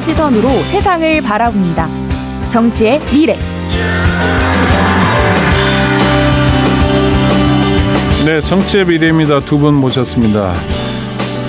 시선으로 세상을 바라봅니다. 정치의 미래. 네, 정치의 미래입니다. 두 분 모셨습니다.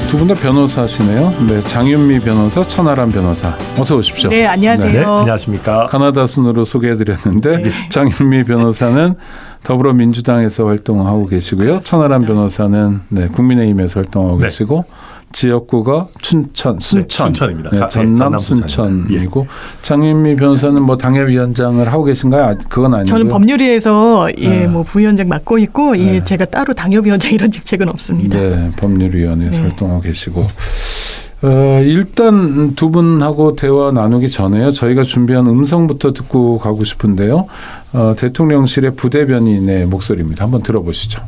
두 분 다 변호사시네요. 네, 장윤미 변호사, 천하람 변호사. 어서 오십시오. 네, 안녕하세요. 네, 안녕하십니까. 가나다 순으로 소개해드렸는데 네. 장윤미 변호사는 더불어민주당에서 활동하고 계시고요. 그렇습니다. 천하람 변호사는 국민의힘에서 활동하고 네. 계시고 지역구가 순천입니다. 네, 전남 순천이고 장윤미 변호사는 당협위원장을 하고 계신가요? 그건 아니고요. 저는 법률위에서 부위원장 맡고 있고 제가 따로 당협위원장 이런 직책은 없습니다. 네, 법률위원회에서 네. 활동하고 계시고 일단 두 분하고 대화 나누기 전에요. 저희가 준비한 음성부터 듣고 가고 싶은데요. 대통령실의 부대변인의 목소리입니다. 한번 들어보시죠.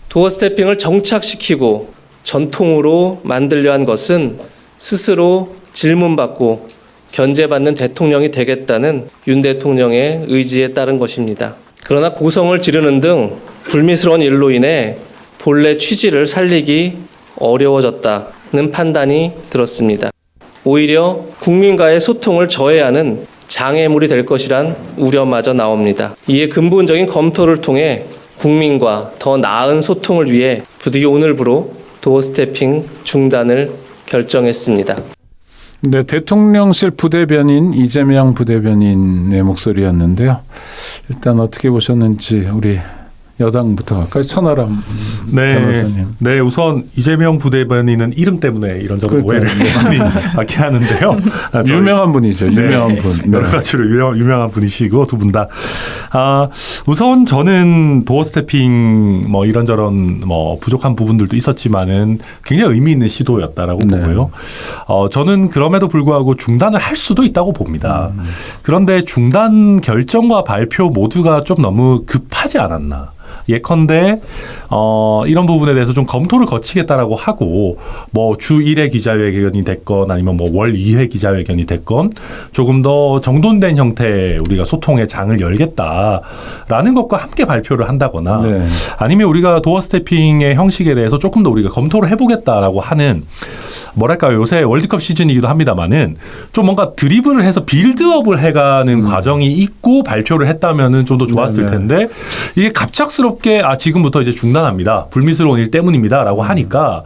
도어 스태핑을 정착시키고 전통으로 만들려 한 것은 스스로 질문받고 견제받는 대통령이 되겠다는 윤 대통령의 의지에 따른 것입니다. 그러나 고성을 지르는 등 불미스러운 일로 인해 본래 취지를 살리기 어려워졌다는 판단이 들었습니다. 오히려 국민과의 소통을 저해하는 장애물이 될 것이란 우려마저 나옵니다. 이에 근본적인 검토를 통해 국민과 더 나은 소통을 위해 부득이 오늘부로 도어 스태핑 중단을 결정했습니다. 네, 대통령실 부대변인 이재명 부대변인의 목소리였는데요. 일단 어떻게 보셨는지 우리 여당부터 갈까요? 천하람 변호사님. 네, 우선 이재명 부대변인은 이름 때문에 이런저런 오해를 많이 받긴 하는데요. 유명한 분이죠. 유명한 분. 네. 여러 가지로 유명한 분이시고 두 분 다. 우선 저는 도어 스태핑 이런저런 부족한 부분들도 있었지만은 굉장히 의미 있는 시도였다라고 보고요. 저는 그럼에도 불구하고 중단을 할 수도 있다고 봅니다. 그런데 중단 결정과 발표 모두가 좀 너무 급하지 않았나. 예컨대 이런 부분에 대해서 좀 검토를 거치겠다라고 하고 주 1회 기자회견이 됐건 아니면 월 2회 기자회견이 됐건 조금 더 정돈된 형태의 우리가 소통의 장을 열겠다라는 것과 함께 발표를 한다거나 아니면 우리가 도어 스태핑의 형식에 대해서 조금 더 우리가 검토를 해보겠다라고 하는 요새 월드컵 시즌이기도 합니다만은 좀 뭔가 드리블을 해서 빌드업을 해가는 과정이 있고 발표를 했다면은 좀 더 좋았을 텐데 이게 갑작스럽게 지금부터 이제 중단합니다. 불미스러운 일 때문입니다라고 하니까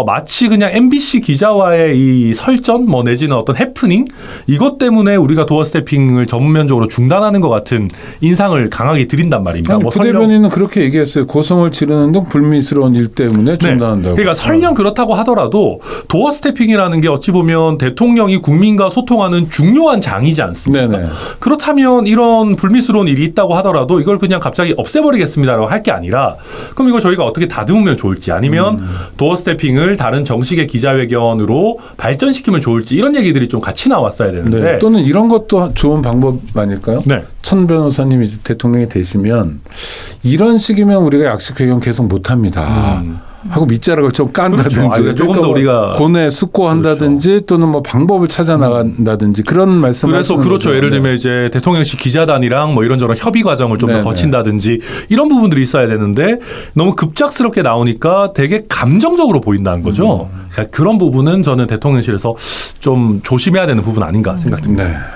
마치 그냥 MBC 기자와의 이 설전 내지는 어떤 해프닝 이것 때문에 우리가 도어 스태핑을 전면적으로 중단하는 것 같은 인상을 강하게 드린단 말입니다. 부대변인은 그렇게 얘기했어요. 고성을 지르는 등 불미스러운 일 때문에 중단한다고. 그러니까 설령 그렇다고 하더라도 도어 스태핑이라는 게 어찌 보면 대통령이 국민과 소통하는 중요한 장이지 않습니까? 그렇다면 이런 불미스러운 일이 있다고 하더라도 이걸 그냥 갑자기 없애버리겠습니다라고 할 게 아니라 그럼 이거 저희가 어떻게 다듬으면 좋을지 아니면 도어 스태핑을 다른 정식의 기자회견으로 발전시키면 좋을지 이런 얘기들이 좀 같이 나왔어야 되는데 또는 이런 것도 좋은 방법 아닐까요? 천 변호사님이 대통령이 되시면 이런 식이면 우리가 약식회견 계속 못합니다. 하고 밑자락을 좀 깐다든지 조금 더 우리가 고뇌 숙고한다든지 또는 방법을 찾아 나간다든지 그런 말씀을 그래서 예를 들면 이제 대통령실 기자단이랑 이런저런 협의 과정을 좀 더 거친다든지 이런 부분들이 있어야 되는데 너무 급작스럽게 나오니까 되게 감정적으로 보인다는 거죠. 그러니까 그런 부분은 저는 대통령실에서 좀 조심해야 되는 부분 아닌가 생각됩니다.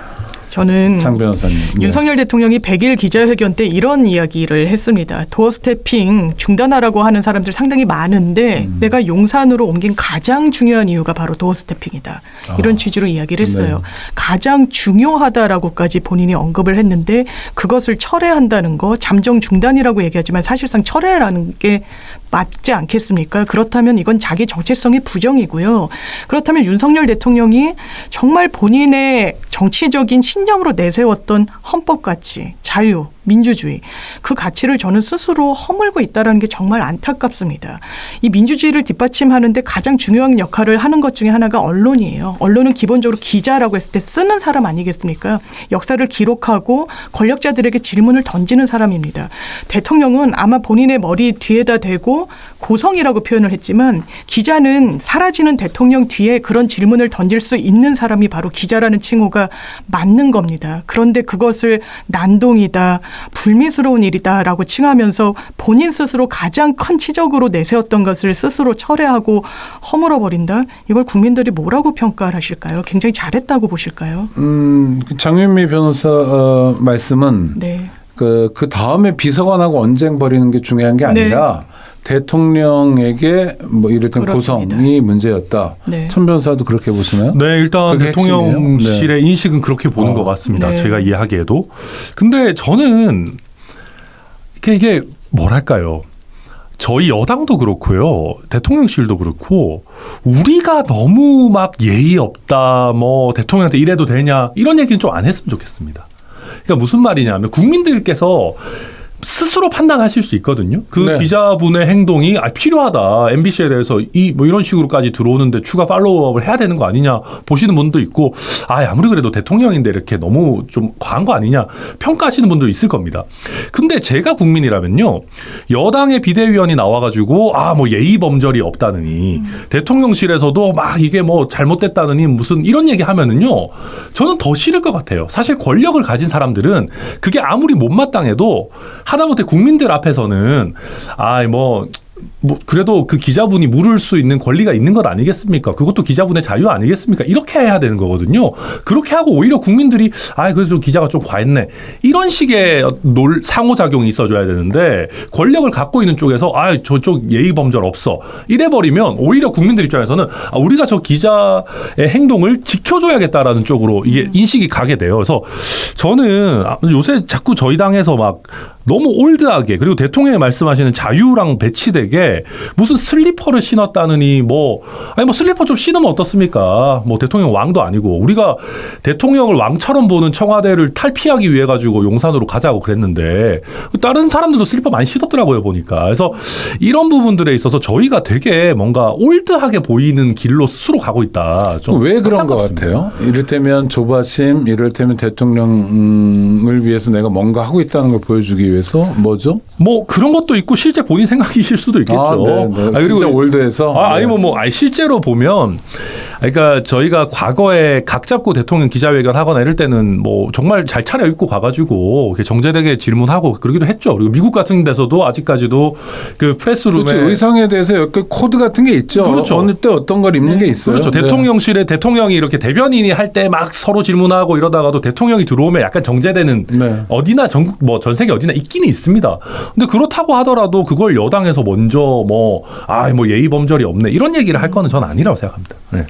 저는 장 변호사님. 윤석열 대통령이 100일 기자회견 때 이런 이야기를 했습니다. 도어 스태핑 중단하라고 하는 사람들 상당히 많은데 내가 용산으로 옮긴 가장 중요한 이유가 바로 도어 스태핑이다. 이런 취지로 이야기를 했어요. 가장 중요하다라고까지 본인이 언급을 했는데 그것을 철회한다는 거 잠정 중단이라고 얘기하지만 사실상 철회라는 게 맞지 않겠습니까? 그렇다면 이건 자기 정체성의 부정이고요. 그렇다면 윤석열 대통령이 정말 본인의 정치적인 신념으로 내세웠던 헌법 가치, 자유, 민주주의 그 가치를 저는 스스로 허물고 있다는 게 정말 안타깝습니다. 이 민주주의를 뒷받침하는데 가장 중요한 역할을 하는 것 중에 하나가 언론이에요. 언론은 기본적으로 기자라고 했을 때 쓰는 사람 아니겠습니까? 역사를 기록하고 권력자들에게 질문을 던지는 사람입니다. 대통령은 아마 본인의 머리 뒤에다 대고 고성이라고 표현을 했지만 기자는 사라지는 대통령 뒤에 그런 질문을 던질 수 있는 사람이 바로 기자라는 칭호가 맞는 겁니다. 그런데 그것을 난동이다. 불미스러운 일이다라고 칭하면서 본인 스스로 가장 큰 치적으로 내세웠던 것을 스스로 철회하고 허물어버린다? 이걸 국민들이 뭐라고 평가를 하실까요? 굉장히 잘했다고 보실까요? 장윤미 변호사 말씀은 네. 그 다음에 비서관하고 언쟁 벌이는 게 중요한 게 아니라 대통령에게 뭐 이랬던 그렇습니다. 고성이 문제였다. 네. 천 변호사도 그렇게 보시나요? 네, 일단 그게 대통령실의 인식은 그렇게 보는 것 같습니다. 네. 제가 이해하기에도. 근데 저는 이게 뭐랄까요. 저희 여당도 그렇고요. 대통령실도 그렇고 우리가 너무 막 예의 없다. 뭐 대통령한테 이래도 되냐. 이런 얘기는 좀 안 했으면 좋겠습니다. 그러니까 무슨 말이냐면 국민들께서 스스로 판단하실 수 있거든요. 그 기자분의 행동이 필요하다. MBC에 대해서 뭐 이런 식으로까지 들어오는데 추가 팔로우업을 해야 되는 거 아니냐 보시는 분도 있고 아무리 그래도 대통령인데 이렇게 너무 좀 과한 거 아니냐 평가하시는 분도 있을 겁니다. 근데 제가 국민이라면요. 여당의 비대위원이 나와가지고 뭐 예의 범절이 없다느니 대통령실에서도 막 이게 뭐 잘못됐다느니 무슨 이런 얘기 하면은요. 저는 더 싫을 것 같아요. 사실 권력을 가진 사람들은 그게 아무리 못마땅해도 하다못해 국민들 앞에서는 뭐 그래도 그 기자분이 물을 수 있는 권리가 있는 것 아니겠습니까? 그것도 기자분의 자유 아니겠습니까? 이렇게 해야 되는 거거든요. 그렇게 하고 오히려 국민들이 그래서 기자가 좀 과했네. 이런 식의 상호작용이 있어줘야 되는데 권력을 갖고 있는 쪽에서 저쪽 예의 범절 없어. 이래버리면 오히려 국민들 입장에서는 우리가 저 기자의 행동을 지켜줘야겠다라는 쪽으로 이게 인식이 가게 돼요. 그래서 저는 요새 자꾸 저희 당에서 막 너무 올드하게 그리고 대통령이 말씀하시는 자유랑 배치되게 무슨 슬리퍼를 신었다느니 뭐 슬리퍼 좀 신으면 어떻습니까? 뭐 대통령 왕도 아니고 우리가 대통령을 왕처럼 보는 청와대를 탈피하기 위해 가지고 용산으로 가자고 그랬는데 다른 사람들도 슬리퍼 많이 신었더라고요 보니까. 그래서 이런 부분들에 있어서 저희가 되게 뭔가 올드하게 보이는 길로 스스로 가고 있다. 좀 왜 그런 것 같아요? 이를테면 조바심, 이를테면 대통령을 위해서 내가 뭔가 하고 있다는 걸 보여주기 위해서 뭐죠? 뭐 그런 것도 있고 실제 본인 생각이실 수도 있겠죠. 네. 진짜 올드해서. 아니면 실제로 보면 그러니까 저희가 과거에 각 잡고 대통령 기자회견 하거나 이럴 때는 뭐 정말 잘 차려입고 가가지고 정제되게 질문하고 그러기도 했죠. 그리고 미국 같은 데서도 아직까지도 그 프레스룸에 그렇죠. 의상에 대해서 약간 코드 같은 게 있죠. 그렇죠. 어느 때 어떤 걸 입는 게 있어요. 그렇죠. 대통령실에 대통령이 이렇게 대변인이 할 때 막 서로 질문하고 이러다가도 대통령이 들어오면 약간 정제되는 어디나 전국 뭐 전 세계 어디나 있기는 있습니다. 근데 그렇다고 하더라도 그걸 여당에서 먼저 뭐 예의 범절이 없네 이런 얘기를 할 거는 전 아니라고 생각합니다. 네.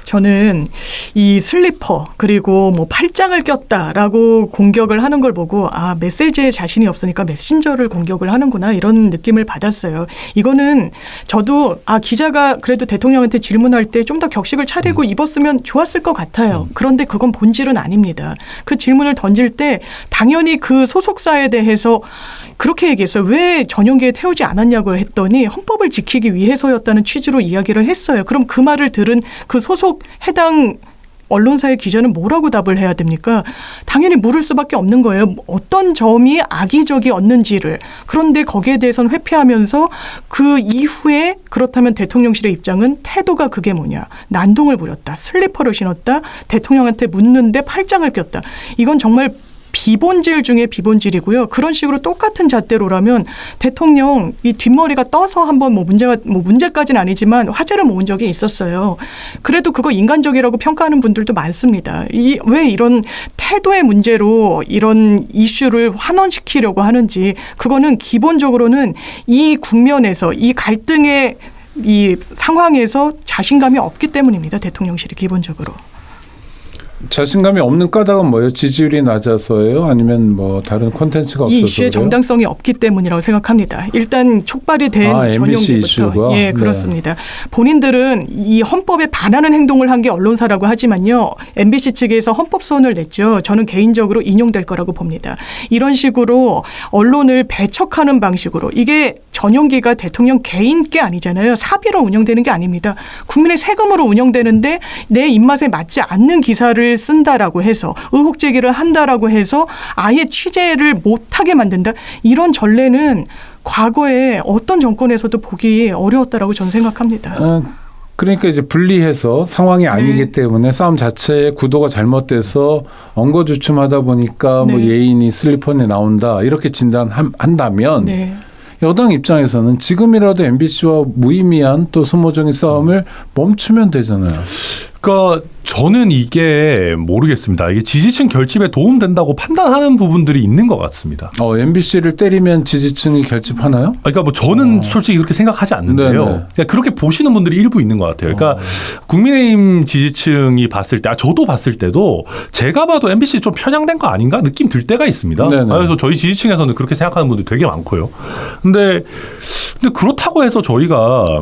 저는 이 슬리퍼 그리고 뭐 팔짱을 꼈다라고 공격을 하는 걸 보고 메시지에 자신이 없으니까 메신저를 공격을 하는구나 이런 느낌을 받았어요. 이거는 저도 기자가 그래도 대통령한테 질문할 때 좀 더 격식을 차리고 입었으면 좋았을 것 같아요. 그런데 그건 본질은 아닙니다. 그 질문을 던질 때 당연히 그 소속사에 대해서 그렇게 얘기했어요. 왜 전용기에 태우지 않았냐고 했더니 헌법을 지키기 위해서였다는 취지로 이야기를 했어요. 그럼 그 말을 들은 그 소속 해당 언론사의 기자는 뭐라고 답을 해야 됩니까? 당연히 물을 수밖에 없는 거예요. 어떤 점이 악의적이었는지를. 그런데 거기에 대해서는 회피하면서 그 이후에 그렇다면 대통령실의 입장은 태도가 그게 뭐냐. 난동을 부렸다. 슬리퍼를 신었다. 대통령한테 묻는데 팔짱을 꼈다. 이건 정말 비본질 중에 비본질이고요. 그런 식으로 똑같은 잣대로라면 대통령 이 뒷머리가 떠서 한번 문제까지는 아니지만 화제를 모은 적이 있었어요. 그래도 그거 인간적이라고 평가하는 분들도 많습니다. 왜 이런 태도의 문제로 이런 이슈를 환원시키려고 하는지 그거는 기본적으로는 이 국면에서 이 갈등의 이 상황에서 자신감이 없기 때문입니다. 대통령실이 기본적으로. 자신감이 없는 까닭은 뭐예요? 지지율이 낮아서예요? 아니면 뭐 다른 콘텐츠가 없어서? 이 이슈의 정당성이 없기 때문이라고 생각합니다. 일단 촉발이 된 전용기부터. 예, 그렇습니다. 본인들은 이 헌법에 반하는 행동을 한 게 언론사라고 하지만요. MBC 측에서 헌법 소원을 냈죠. 저는 개인적으로 인용될 거라고 봅니다. 이런 식으로 언론을 배척하는 방식으로 이게 전용기가 대통령 개인 게 아니잖아요. 사비로 운영되는 게 아닙니다. 국민의 세금으로 운영되는데 내 입맛에 맞지 않는 기사를 쓴다라고 해서 의혹 제기를 한다라고 해서 아예 취재를 못하게 만든다. 이런 전례는 과거에 어떤 정권에서도 보기 어려웠다라고 저는 생각합니다. 그러니까 이제 분리해서 상황이 아니기 때문에 싸움 자체의 구도가 잘못돼서 엉거주춤하다 보니까 뭐 예인이 슬리퍼에 나온다 이렇게 진단한다면 여당 입장에서는 지금이라도 MBC와 무의미한 또 소모적인 싸움을 멈추면 되잖아요. 그러니까 저는 이게 모르겠습니다. 이게 지지층 결집에 도움된다고 판단하는 부분들이 있는 것 같습니다. MBC를 때리면 지지층이 결집하나요? 그러니까 뭐 저는 솔직히 그렇게 생각하지 않는데요. 그러니까 그렇게 보시는 분들이 일부 있는 것 같아요. 그러니까 국민의힘 지지층이 봤을 때, 저도 봤을 때도 제가 봐도 MBC 좀 편향된 거 아닌가 느낌 들 때가 있습니다. 그래서 저희 지지층에서는 그렇게 생각하는 분들 되게 많고요. 근데 그렇다고 해서 저희가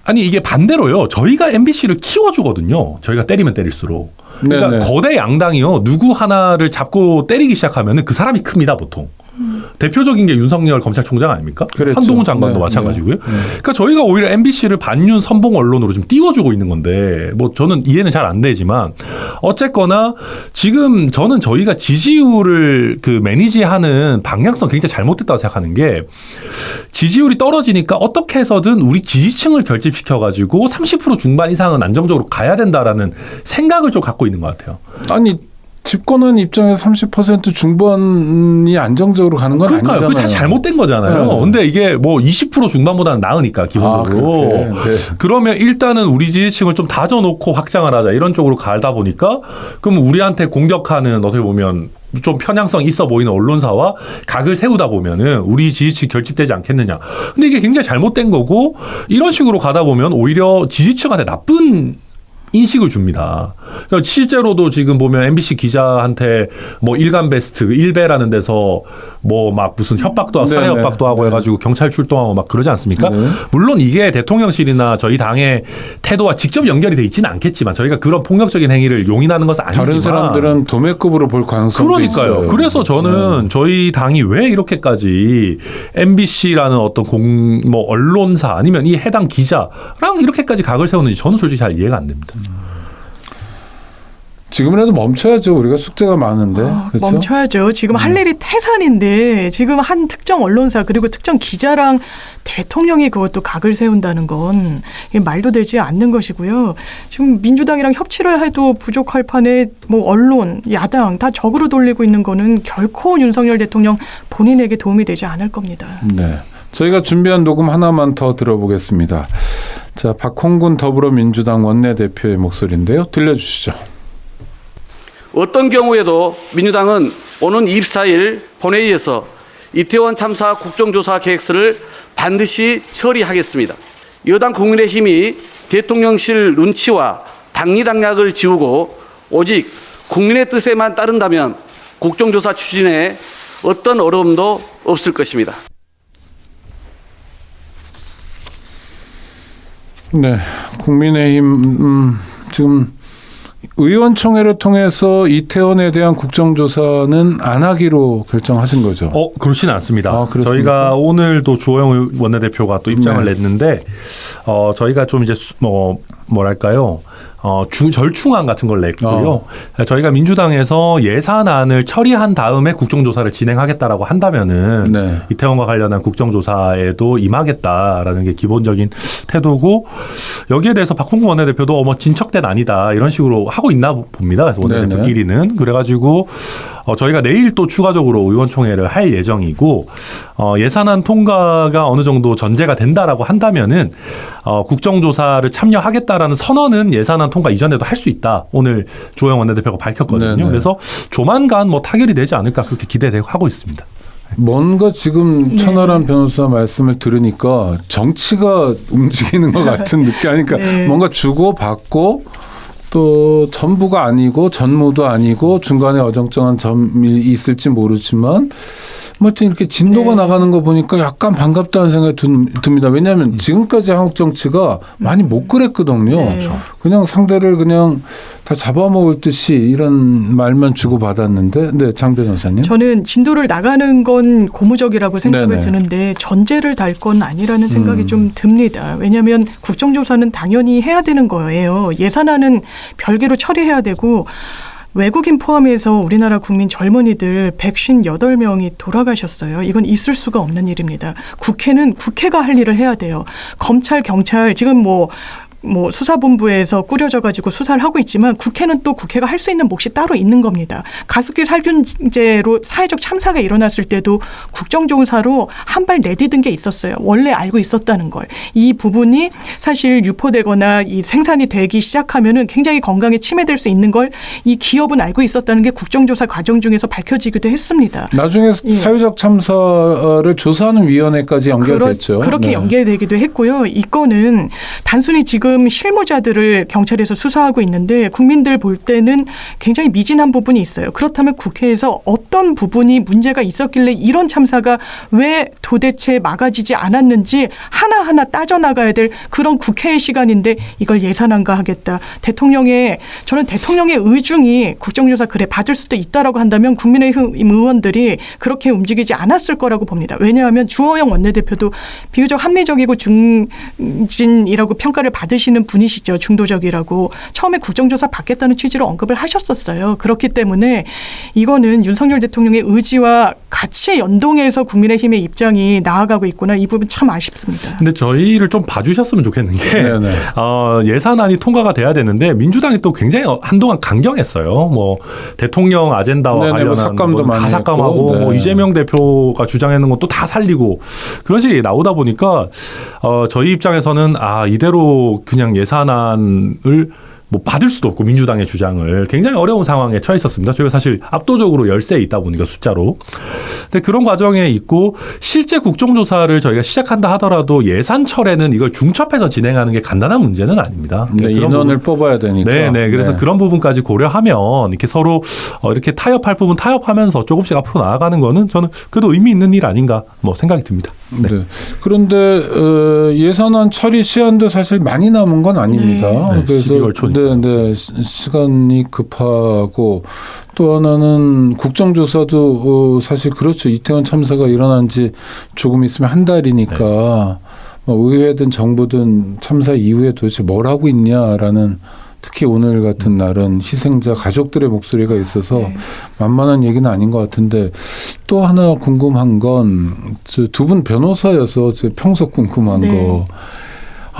아니 이게 반대로요. 저희가 MBC를 키워주거든요. 저희가 때리면 때릴수록. 그러니까 거대 양당이요. 누구 하나를 잡고 때리기 시작하면 그 사람이 큽니다. 보통. 대표적인 게 윤석열 검찰총장 아닙니까? 그랬죠. 한동훈 장관도 마찬가지고요. 그러니까 저희가 오히려 MBC를 반윤 선봉 언론으로 좀 띄워주고 있는 건데 뭐 저는 이해는 잘 안 되지만 어쨌거나 지금 저는 저희가 지지율을 그 매니지하는 방향성 굉장히 잘못됐다고 생각하는 게 지지율이 떨어지니까 어떻게 해서든 우리 지지층을 결집시켜가지고 30% 중반 이상은 안정적으로 가야 된다라는 생각을 좀 갖고 있는 것 같아요. 아니 집권한 입장에서 30% 중반이 안정적으로 가는 건 그러니까요. 아니잖아요. 그게 잘못된 거잖아요. 근데 이게 뭐 20% 중반보다는 나으니까 기본적으로. 그러면 일단은 우리 지지층을 좀 다져놓고 확장을 하자 이런 쪽으로 가다 보니까 그럼 우리한테 공격하는 어떻게 보면 좀 편향성 있어 보이는 언론사와 각을 세우다 보면은 우리 지지층 결집되지 않겠느냐. 근데 이게 굉장히 잘못된 거고 이런 식으로 가다 보면 오히려 지지층한테 나쁜 인식을 줍니다. 그러니까 실제로도 지금 보면 MBC 기자한테 뭐 일간 베스트, 일베라는 데서 뭐 막 무슨 협박도 하고 사회 협박도 하고 해가지고 경찰 출동하고 막 그러지 않습니까? 물론 이게 대통령실이나 저희 당의 태도와 직접 연결이 돼 있지는 않겠지만 저희가 그런 폭력적인 행위를 용인하는 것은 아니지만 다른 사람들은 도매급으로 볼 가능성도 있어요. 그러니까요. 그래서 저는 저희 당이 왜 이렇게까지 MBC라는 어떤 뭐 언론사 아니면 이 해당 기자랑 이렇게까지 각을 세우는지 저는 솔직히 잘 이해가 안 됩니다. 지금이라도 멈춰야죠. 우리가 숙제가 많은데. 그렇죠? 멈춰야죠. 지금 할 일이 태산인데 지금 한 특정 언론사 그리고 특정 기자랑 대통령이 그것도 각을 세운다는 건 말도 되지 않는 것이고요. 지금 민주당이랑 협치를 해도 부족할 판에 뭐 언론, 야당 다 적으로 돌리고 있는 거는 결코 윤석열 대통령 본인에게 도움이 되지 않을 겁니다. 네. 저희가 준비한 녹음 하나만 더 들어보겠습니다. 자, 박홍근 더불어민주당 원내대표의 목소리인데요. 들려주시죠. 어떤 경우에도 민주당은 오는 24일 본회의에서 이태원 참사 국정조사 계획서를 반드시 처리하겠습니다. 여당 국민의힘이 대통령실 눈치와 당리당략을 지우고 오직 국민의 뜻에만 따른다면 국정조사 추진에 어떤 어려움도 없을 것입니다. 네, 국민의힘 지금 의원총회를 통해서 이태원에 대한 국정조사는 안 하기로 결정하신 거죠? 그렇지는 않습니다. 저희가 오늘도 주호영 원내대표가 또 입장을 냈는데 저희가 좀 이제 뭐랄까요? 절충안 같은 걸 냈고요. 저희가 민주당에서 예산안을 처리한 다음에 국정조사를 진행하겠다라고 한다면은 이태원과 관련한 국정조사에도 임하겠다라는 게 기본적인 태도고 여기에 대해서 박홍근 원내대표도 뭐 진척된 아니다 이런 식으로 하고 있나 봅니다. 그래서 원내대표끼리는 그래가지고 저희가 내일 또 추가적으로 의원총회를 할 예정이고 예산안 통과가 어느 정도 전제가 된다라고 한다면은 국정조사를 참여하겠다라는 선언은 예산안 통과 이전에도 할 수 있다. 오늘 주호영 원내대표가 밝혔거든요. 그래서 조만간 뭐 타결이 되지 않을까 그렇게 기대하고 있습니다. 뭔가 지금 천하람 변호사 말씀을 들으니까 정치가 움직이는 것 같은 느낌 아니까 뭔가 주고받고 또 전부가 아니고 전무도 아니고 중간에 어정쩡한 점이 있을지 모르지만 아무튼 이렇게 진도가 나가는 거 보니까 약간 반갑다는 생각이 듭니다. 왜냐하면 지금까지 한국 정치가 많이 못 그랬거든요. 그냥 상대를 그냥 다 잡아먹을 듯이 이런 말만 주고받았는데. 네, 장 변호사님. 저는 진도를 나가는 건 고무적이라고 생각을 드는데 전제를 달 건 아니라는 생각이 좀 듭니다. 왜냐하면 국정조사는 당연히 해야 되는 거예요. 예산안은 별개로 처리해야 되고 외국인 포함해서 우리나라 국민 젊은이들 158명이 돌아가셨어요. 이건 있을 수가 없는 일입니다. 국회는 국회가 할 일을 해야 돼요. 검찰, 경찰 지금 뭐 뭐 수사본부에서 꾸려져 가지고 수사를 하고 있지만 국회는 또 국회가 할 수 있는 몫이 따로 있는 겁니다. 가습기 살균제로 사회적 참사가 일어났을 때도 국정조사로 한 발 내디딘 게 있었어요. 원래 알고 있었다는 걸. 이 부분이 사실 유포되거나 이 생산이 되기 시작하면은 굉장히 건강에 침해될 수 있는 걸 이 기업은 알고 있었다는 게 국정조사 과정 중에서 밝혀지기도 했습니다. 나중에 사회적 참사를 조사하는 위원회까지 연결됐죠. 그렇게 네. 연결되기도 했고요. 이건은 단순히 지금 실무자들을 경찰에서 수사하고 있는데 국민들 볼 때는 굉장히 미진한 부분이 있어요. 그렇다면 국회에서 어떤 부분이 문제가 있었길래 이런 참사가 왜 도대체 막아지지 않았는지 하나하나 따져나가야 될 그런 국회의 시간인데 이걸 예산안가 하겠다. 저는 대통령의 의중이 국정조사 그래 받을 수도 있다라고 한다면 국민의힘 의원들이 그렇게 움직이지 않았을 거라고 봅니다. 왜냐하면 주호영 원내대표도 비교적 합리적이고 중진이라고 평가를 받으시는 분이시죠. 중도적이라고. 처음에 국정조사 받겠다는 취지로 언급을 하셨었어요. 그렇기 때문에 이거는 윤석열 대통령의 의지와 같이 연동해서 국민의힘의 입장이 나아가고 있구나. 이 부분 참 아쉽습니다. 근데 저희를 좀 봐주셨으면 좋겠는 게 예산안이 통과가 돼야 되는데 민주당이 또 굉장히 한동안 강경했어요. 뭐 대통령 아젠다와 관련한 삭감도 많이 다 삭감하고 했고, 뭐 이재명 대표가 주장하는 것도 다 살리고 그런 식이 나오다 보니까 저희 입장에서는 이대로 그냥 예산안을 뭐 받을 수도 없고 민주당의 주장을 굉장히 어려운 상황에 처해 있었습니다. 저희가 사실 압도적으로 열세에 있다 보니까 숫자로. 근데 그런 과정에 있고 실제 국정조사를 저희가 시작한다 하더라도 예산철에는 이걸 중첩해서 진행하는 게 간단한 문제는 아닙니다. 네, 인원을 뽑아야 되니까. 네. 그래서 그런 부분까지 고려하면 이렇게 서로 이렇게 타협할 부분 타협하면서 조금씩 앞으로 나아가는 거는 저는 그래도 의미 있는 일 아닌가 뭐 생각이 듭니다. 네. 네. 그런데 예산안 처리 시한도 사실 많이 남은 건 아닙니다. 네, 그래서 12월 초니까. 네, 시간이 급하고 또 하나는 국정조사도 사실 그렇죠. 이태원 참사가 일어난 지 조금 있으면 한 달이니까 의회든 정부든 참사 이후에 도대체 뭘 하고 있냐라는 특히 오늘 같은 날은 희생자 가족들의 목소리가 있어서 만만한 얘기는 아닌 것 같은데 또 하나 궁금한 건 두 분 변호사여서 평소 궁금한 거.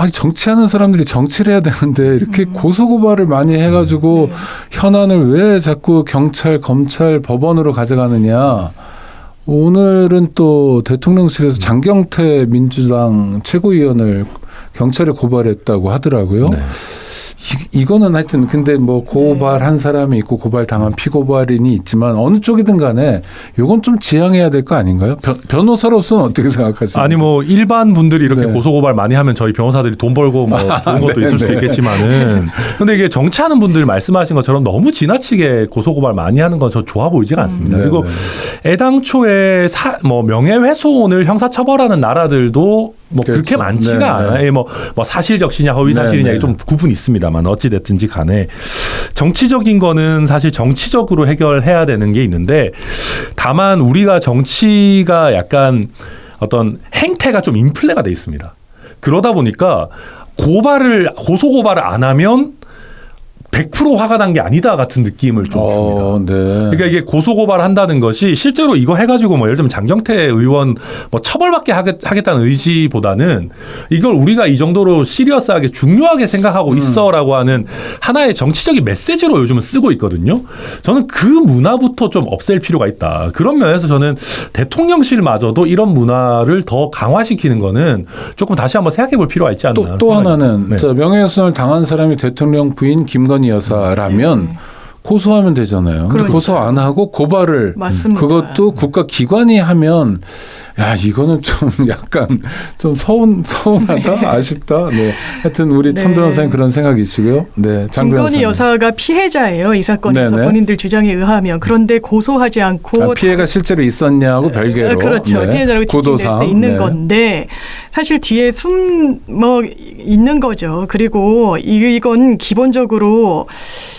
아니 정치하는 사람들이 정치를 해야 되는데 이렇게 고소고발을 많이 해가지고 현안을 왜 자꾸 경찰, 검찰, 법원으로 가져가느냐. 오늘은 또 대통령실에서 장경태 민주당 최고위원을 경찰에 고발했다고 하더라고요. 네. 이거는 하여튼 근데 뭐 고발한 사람이 있고 고발당한 피고발인이 있지만 어느 쪽이든 간에 이건 좀 지양해야 될 거 아닌가요? 변호사로서는 어떻게 생각하세요? 아니 뭐 일반 분들이 이렇게 네. 고소고발 많이 하면 저희 변호사들이 돈 벌고 뭐 좋은 것도 있을 수도 있겠지만은 근데 이게 정치하는 분들 말씀하신 것처럼 너무 지나치게 고소고발 많이 하는 건 저 좋아 보이질 않습니다. 그리고 애당초에 뭐 명예훼손을 형사처벌하는 나라들도 뭐 그렇죠. 그렇게 많지가 않아요. 뭐 사실적시냐 허위사실이냐 이게 좀 구분이 있습니다만 어찌 됐든지 간에 정치적인 거는 사실 정치적으로 해결해야 되는 게 있는데 다만 우리가 정치가 약간 어떤 행태가 좀 인플레가 돼 있습니다. 그러다 보니까 고소고발을 안 하면 100% 화가 난 게 아니다 같은 느낌을 좀 줍니다. 네. 그러니까 이게 고소고발을 한다는 것이 실제로 이거 해가지고 뭐 예를 들면 장경태 의원 뭐 처벌받게 하겠다는 의지보다는 이걸 우리가 이 정도로 시리어스하게 중요하게 생각하고 있어라고 하는 하나의 정치적인 메시지로 요즘은 쓰고 있거든요. 저는 그 문화부터 좀 없앨 필요가 있다. 그런 면에서 저는 대통령실마저도 이런 문화를 더 강화시키는 거는 조금 다시 한번 생각해 볼 필요가 있지 않나. 또 하나는 명예훼손을 당한 사람이 대통령 부인 김건희 여사라면 고소하면 되잖아요. 그러니까. 고소 안 하고 고발을 맞습니다. 그것도 국가기관이 하면 야 이거는 좀 약간 좀 서운하다 아쉽다. 네. 하여튼 우리 참 변호사님 그런 생각이시고요. 네, 장 김건희 여사가 피해자예요. 이 사건에서 네네. 본인들 주장에 의하면. 그런데 고소하지 않고 피해가 실제로 있었냐고 별개로 그렇죠. 네. 피해자라고 지칭될 수 있는 건데 사실 뒤에 숨 있는 거죠. 그리고 이건 기본적으로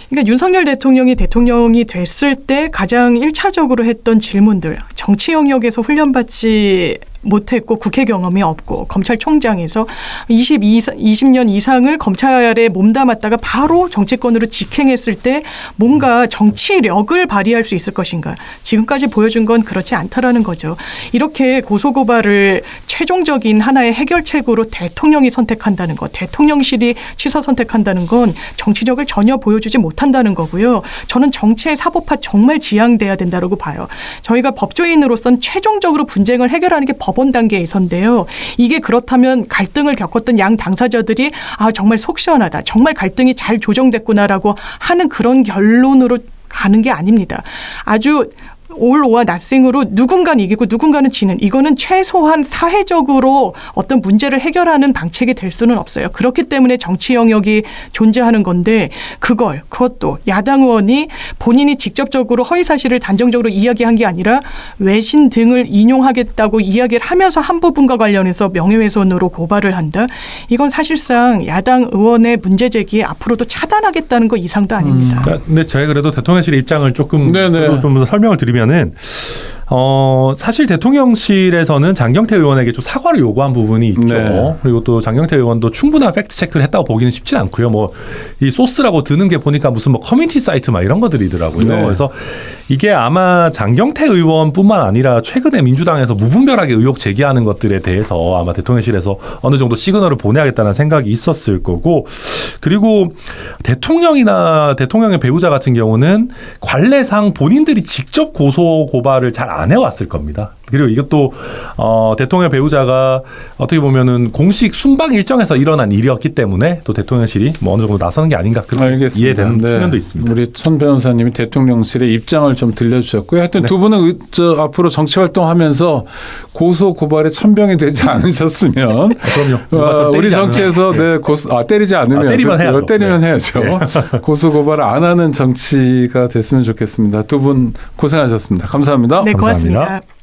그러니까 윤석열 대통령이 됐을 때 가장 1차적으로 했던 질문들 정치 영역에서 훈련받지 못했고 국회 경험이 없고 검찰총장에서 20년 이상을 검찰에 몸담았다가 바로 정치권으로 직행했을 때 뭔가 정치력을 발휘할 수 있을 것인가. 지금까지 보여준 건 그렇지 않다라는 거죠. 이렇게 고소고발을 최종적인 하나의 해결책으로 대통령이 선택한다는 것, 대통령실이 취사 선택한다는 건 정치력을 전혀 보여주지 못한다는 거고요. 저는 정치의 사법화 정말 지양돼야 된다고 봐요. 저희가 법조인으로선 최종적으로 분쟁을 해결하는 게 법원 단계에서인데요. 이게 그렇다면 갈등을 겪었던 양 당사자들이 정말 속 시원하다. 정말 갈등이 잘 조정됐구나라고 하는 그런 결론으로 가는 게 아닙니다. 아주 all or nothing으로 누군가는 이기고 누군가는 지는 이거는 최소한 사회적으로 어떤 문제를 해결하는 방책이 될 수는 없어요. 그렇기 때문에 정치 영역이 존재하는 건데 그것도 야당 의원이 본인이 직접적으로 허위사실을 단정적으로 이야기한 게 아니라 외신 등을 인용하겠다고 이야기를 하면서 한 부분과 관련해서 명예훼손으로 고발을 한다. 이건 사실상 야당 의원의 문제 제기에 앞으로도 차단하겠다는 것 이상도 아닙니다. 근데 제가 그래도 대통령실의 입장을 조금 좀 설명을 드리면은 사실 대통령실에서는 장경태 의원에게 좀 사과를 요구한 부분이 있죠. 네. 그리고 또 장경태 의원도 충분한 팩트 체크를 했다고 보기는 쉽진 않고요. 뭐 이 소스라고 드는 게 보니까 무슨 뭐 커뮤니티 사이트 막 이런 것들이더라고요. 네. 그래서 이게 아마 장경태 의원뿐만 아니라 최근에 민주당에서 무분별하게 의혹 제기하는 것들에 대해서 아마 대통령실에서 어느 정도 시그널을 보내야겠다는 생각이 있었을 거고, 그리고 대통령이나 대통령의 배우자 같은 경우는 관례상 본인들이 직접 고소 고발을 잘 안 해왔을 겁니다. 그리고 이것도 대통령 배우자가 어떻게 보면은 공식 순방 일정에서 일어난 일이었기 때문에 또 대통령실이 뭐 어느 정도 나서는 게 아닌가 그렇게 이해되는 측면도 있습니다. 우리 천 변호사님이 대통령실의 입장을 좀 들려주셨고요. 하여튼 두 분은 앞으로 정치 활동하면서 고소 고발에 천병이 되지 않으셨으면 그럼요. 우리 정치에서 때리지 않으면 때리면 해야죠. 때리면 해야죠. 고소 고발을 안 하는 정치가 됐으면 좋겠습니다. 두 분 고생하셨습니다. 감사합니다. 네, 감사합니다. 고맙습니다.